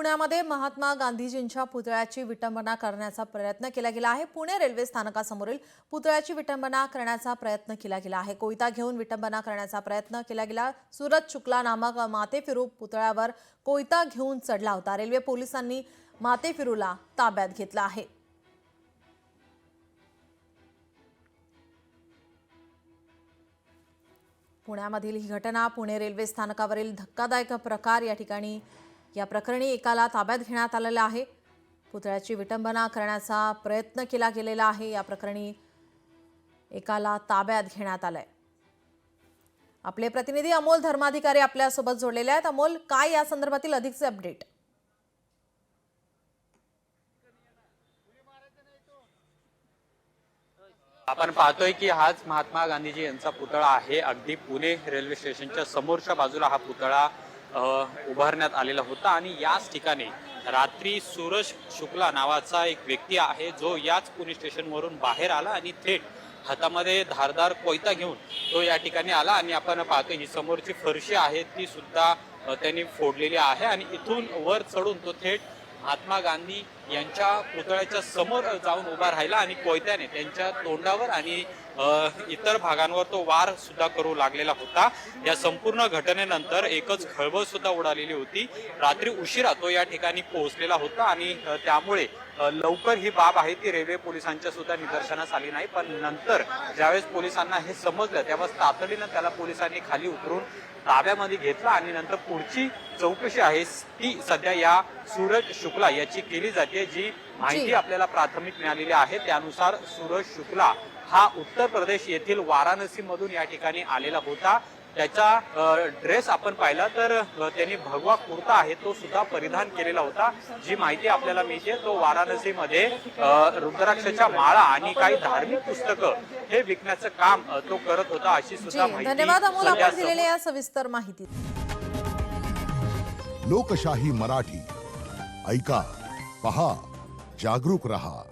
पुण्यामध्ये महात्मा गांधीजींच्या पुतळ्याची विटंबना करण्याचा प्रयत्न केला गेला आहे। पुणे रेल्वे स्थानकासमोरील पुतळ्याची विटंबना करण्याचा प्रयत्न केला गेला आहे। कोयता घेऊन विटंबना करण्याचा प्रयत्न केला गेला। सूरज शुक्ला नामक माथेफिरू पुतळ्यावर कोयता घेऊन चढला होता। रेल्वे पोलिसांनी माथेफिरूला ताब्यात घेतलं आहे। पुण्यामधील ही घटना पुणे रेल्वे स्थानकावरील धक्कादायक प्रकार या प्रकरणी एकाला ताब्यात घेण्यात आलेलं आहे। पुतळ्याची विटंबना करण्याचा प्रयत्न केला गेलेला आहे। या प्रकरणी एकाला ताब्यात घेण्यात आलंय। आपले प्रतिनिधी अमोल धर्माधिकारी आपल्या सोबत जोडलेले आहेत। अमोल, काय या संदर्भातील अधिकचे अपडेट? आपण पाहतोय की हाच महात्मा गांधीजी यांचा पुतळा आहे। अगदी पुणे रेल्वे स्टेशनच्या समोरच्या बाजूला हा पुतळा उभारण्यात आलेला होता आणि याच ठिकाणी रात्री सूरज शुक्ला नावाचा एक व्यक्ती आहे जो याच पुणे स्टेशनवरून बाहेर आला आणि थेट हातामध्ये धारदार कोयता घेऊन तो या ठिकाणी आला आणि आपण पाहतोय ही समोरची फरशी आहे ती सुद्धा त्यांनी फोडलेली आहे आणि इथून वर चढून तो थेट महात्मा गांधी यांच्या पुतळ्याच्या समोर जाऊन उभा राहिला आणि कोयत्याने त्यांच्या तोंडावर आणि इतर भागांवर तो वार सुद्धा करू लागलेला होता। या संपूर्ण घटनेनंतर एकच खळबळ सुद्धा उडालेली होती। रात्री उशिरा तो या ठिकाणी पोहोचलेला होता आणि त्यामुळे लवकर ही बाब आहे ती रेल्वे पोलिसांच्या सुद्धा निदर्शनास आली नाही। पण नंतर ज्यावेळेस पोलिसांना हे समजलं त्यावेळेस तातडीनं त्याला पोलिसांनी खाली उतरून ताब्यामध्ये घेतला आणि नंतर पुढची चौकशी आहे ती सध्या या सूरज शुक्ला याची केली जाते। जी माहिती आपल्याला प्राथमिक मिळालेली आहे त्यानुसार सूरज शुक्ला हा उत्तर प्रदेश येथील वाराणसी मधून या ठिकाणी आलेला होता। त्याचा ड्रेस आपण पाहिला तर त्यांनी भगवा कुर्ता आहे तो सुद्धा परिधान केलेला होता। जी माहिती आपल्याला मिळते तो वाराणसी मध्ये रुद्राक्षाच्या माळा आणि काही धार्मिक पुस्तकं हे विकण्याचं काम तो करत होता अशी सुद्धा माहिती। धन्यवाद अमोल, आपण दिलेल्या या सविस्तर माहिती। लोकशाही मराठी ऐका, पहा, जागरूक रहा।